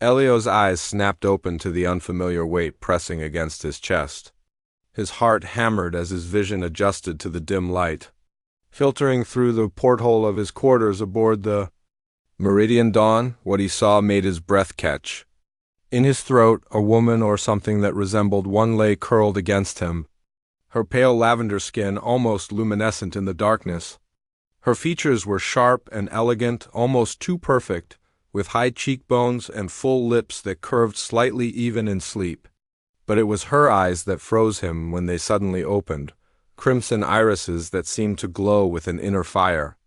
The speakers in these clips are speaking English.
Elio's eyes snapped open to the unfamiliar weight pressing against his chest. His heart hammered as his vision adjusted to the dim light, filtering through the porthole of his quarters aboard the Meridian Dawn. What he saw made his breath catch. In his throat, a woman or something that resembled one lay curled against him, her pale lavender skin almost luminescent in the darkness. Her features were sharp and elegant, almost too perfect, with high cheekbones and full lips that curved slightly even in sleep. But it was her eyes that froze him when they suddenly opened, crimson irises that seemed to glow with an inner fire.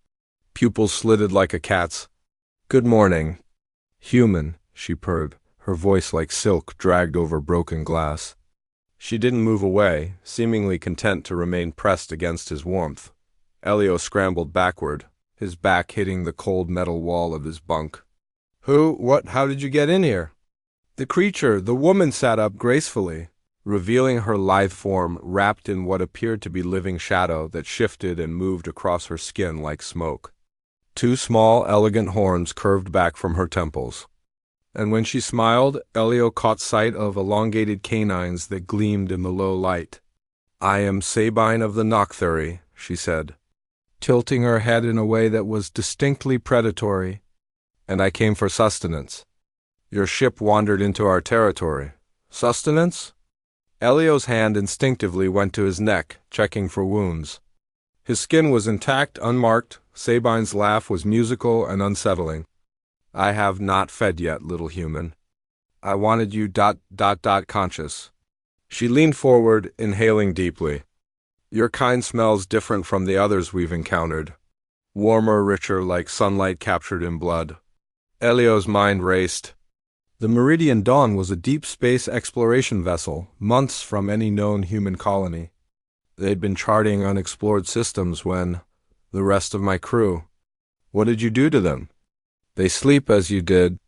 Pupils slitted like a cat's. "Good morning, human," she purred, her voice like silk dragged over broken glass. She didn't move away, seemingly content to remain pressed against his warmth. Elio scrambled backward, his back hitting the cold metal wall of his bunk. How did you get in here?" The woman sat up gracefully, revealing her lithe form wrapped in what appeared to be living shadow that shifted and moved across her skin like smoke. Two small, elegant horns curved back from her temples. And when she smiled, Elio caught sight of elongated canines that gleamed in the low light. "I am Sabine of the Nocthuri," she said, tilting her head in a way that was distinctly predatory, "and I came for sustenance. Your ship wandered into our territory. Sustenance?" Elio's hand instinctively went to his neck, checking for wounds. His skin was intact, unmarked. Sabine's laugh was musical and unsettling. "I have not fed yet, little human. I wanted you ... conscious." She leaned forward, inhaling deeply. "Your kind smells different from the others we've encountered. Warmer, richer, like sunlight captured in blood." Elio's mind raced. The Meridian Dawn was a deep space exploration vessel, months from any known human colony. They'd been charting unexplored systems when the rest of my crew. "What did you do to them?" "They sleep as you did."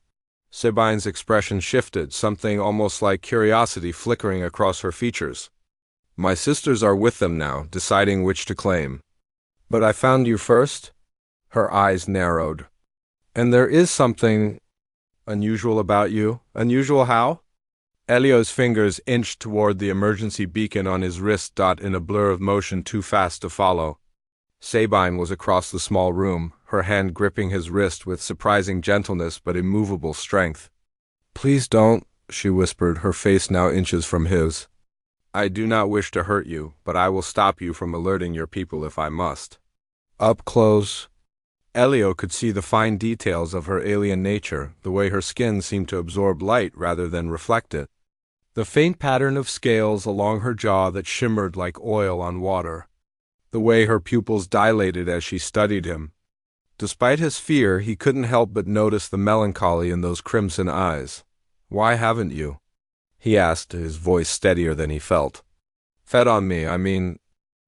Sabine's expression shifted, something almost like curiosity flickering across her features. "My sisters are with them now, deciding which to claim." "But I found you first?" Her eyes narrowed. "And there is something unusual about you." "Unusual how?" Elio's fingers inched toward the emergency beacon on his wrist. In a blur of motion too fast to follow. Sabine was across the small room, her hand gripping his wrist with surprising gentleness but immovable strength. "Please don't," she whispered, her face now inches from his. "I do not wish to hurt you, but I will stop you from alerting your people if I must." Up close, Elio could see the fine details of her alien nature, the way her skin seemed to absorb light rather than reflect it. The faint pattern of scales along her jaw that shimmered like oil on water. The way her pupils dilated as she studied him. Despite his fear, he couldn't help but notice the melancholy in those crimson eyes. "Why haven't you?" he asked, his voice steadier than he felt. "Fed on me, I mean."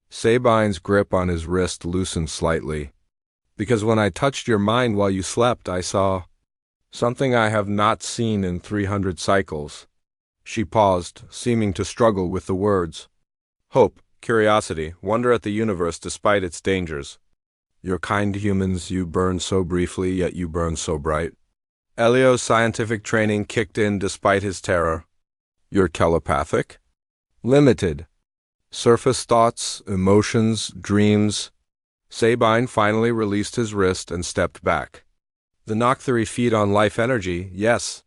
Sabine's grip on his wrist loosened slightly. "Because when I touched your mind while you slept, I saw something I have not seen in 300 cycles." She paused, seeming to struggle with the words. "Hope, curiosity, wonder at the universe despite its dangers. Your kind humans, you burn so briefly, yet you burn so bright." Elio's scientific training kicked in despite his terror. "You're telepathic?" "Limited. Surface thoughts, emotions, dreams." Sabine finally released his wrist and stepped back. "The Nocthuri feed on life energy, yes.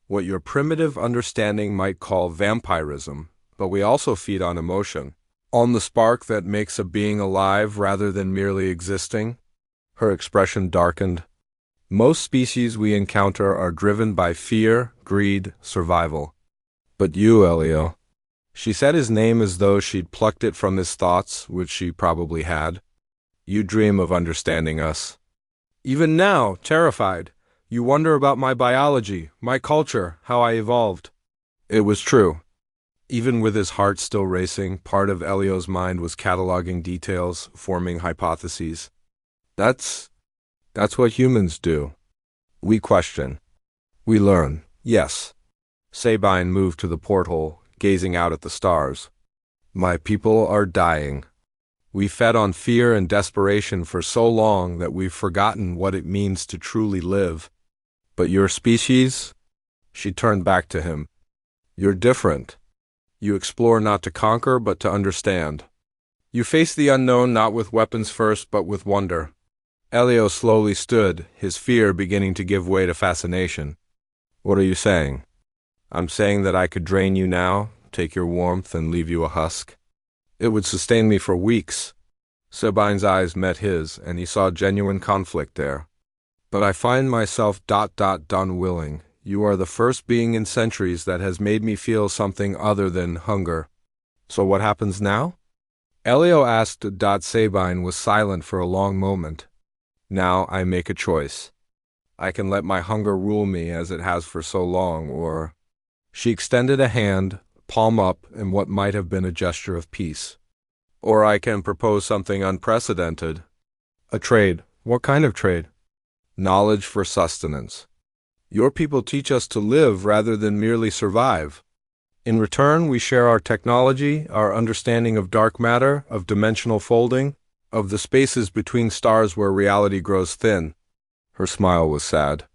What your primitive understanding might call vampirism, but we also feed on emotion. On the spark that makes a being alive rather than merely existing." Her expression darkened. "Most species we encounter are driven by fear, greed, survival. But you, Elio." She said his name as though she'd plucked it from his thoughts, which she probably had. "You dream of understanding us. Even now, terrified, you wonder about my biology, my culture, how I evolved." It was true. Even with his heart still racing, part of Elio's mind was cataloging details, forming hypotheses. That's what humans do. We question. We learn. Yes." Sabine moved to the porthole, gazing out at the stars. "My people are dying. We fed on fear and desperation for so long that we've forgotten what it means to truly live. But your species?" She turned back to him. You're different. You explore not to conquer, but to understand. You face the unknown not with weapons first, but with wonder. Elio slowly stood, his fear beginning to give way to fascination. What are you saying? I'm saying that I could drain you now, take your warmth, and leave you a husk. It would sustain me for weeks. Sabine's eyes met his, and he saw genuine conflict there. But I find myself unwilling. You are the first being in centuries that has made me feel something other than hunger. So what happens now? Elio asked. Sabine was silent for a long moment. Now I make a choice. I can let my hunger rule me as it has for so long, or... She extended a hand, palm up, in what might have been a gesture of peace. Or I can propose something unprecedented. A trade. What kind of trade? Knowledge for sustenance. Your people teach us to live rather than merely survive. In return, we share our technology, our understanding of dark matter, of dimensional folding, of the spaces between stars where reality grows thin. Her smile was sad.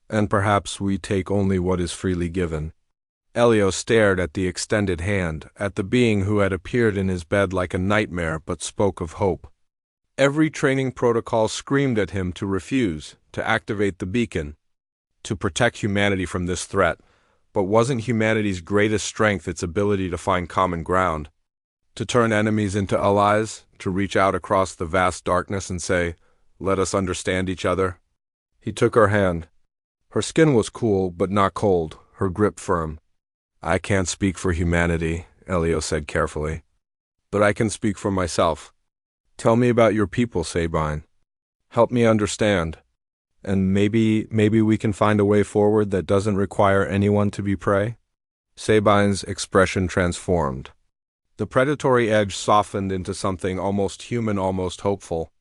And perhaps we take only what is freely given. Elio stared at the extended hand, at the being who had appeared in his bed like a nightmare but spoke of hope. Every training protocol screamed at him to refuse, to activate the beacon, to protect humanity from this threat. But wasn't humanity's greatest strength its ability to find common ground? To turn enemies into allies, to reach out across the vast darkness and say, "Let us understand each other"? He took her hand. Her skin was cool, but not cold, her grip firm. I can't speak for humanity, Elio said carefully. But I can speak for myself. Tell me about your people, Sabine. Help me understand. And maybe we can find a way forward that doesn't require anyone to be prey? Sabine's expression transformed. The predatory edge softened into something almost human, almost hopeful.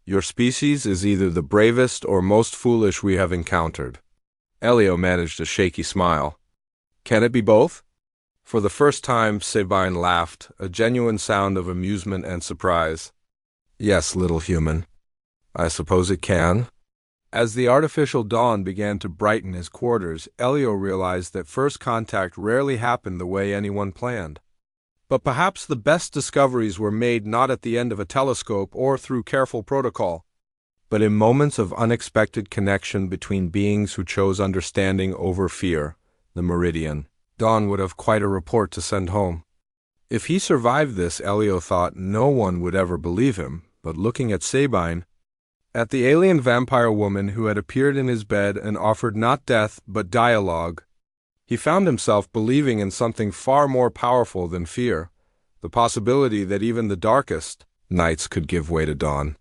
Your species is either the bravest or most foolish we have encountered. Elio managed a shaky smile. Can it be both? For the first time, Sabine laughed, a genuine sound of amusement and surprise. Yes, little human. I suppose it can. As the artificial dawn began to brighten his quarters, Elio realized that first contact rarely happened the way anyone planned. But perhaps the best discoveries were made not at the end of a telescope or through careful protocol, but in moments of unexpected connection between beings who chose understanding over fear. The Meridian. Dawn would have quite a report to send home. If he survived this, Elio thought, no one would ever believe him, but looking at Sabine, at the alien vampire woman who had appeared in his bed and offered not death but dialogue, he found himself believing in something far more powerful than fear, the possibility that even the darkest nights could give way to dawn.